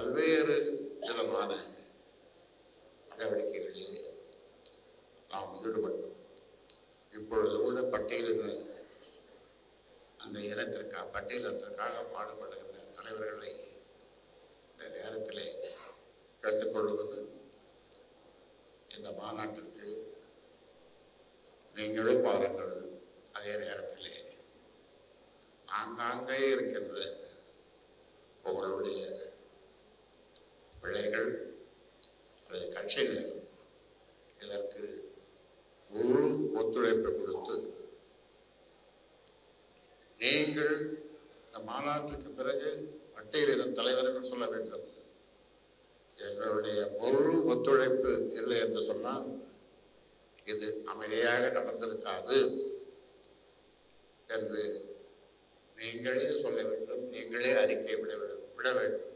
பல்வேறு விதமான நடவடிக்கைகளிலே நாம் ஈடுபட்டோம். இப்பொழுது கூட அந்த பட்டியலத்திற்காக பாடுபடுகின்ற தலைவர்களை இந்த நேரத்திலே கேட்டுக்கொள்வது, இந்த மாநாட்டிற்கு நீங்களும் வாருங்கள். அதே நேரத்திலே ஆங்காங்கே இருக்கின்ற உங்களுடைய பிள்ளைகள் அல்லது கட்சியினர் இதற்கு முழு ஒத்துழைப்பு கொடுத்து நீங்கள் இந்த மாநாட்டுக்கு பிறகு பட்டியலின் தலைவர்கள் சொல்ல வேண்டும், எங்களுடைய முழு ஒத்துழைப்பு இல்லை என்று சொன்னால் இது அமைதியாக நடந்திருக்காது என்று நீங்களே சொல்ல வேண்டும், நீங்களே அறிக்கை விட வேண்டும்.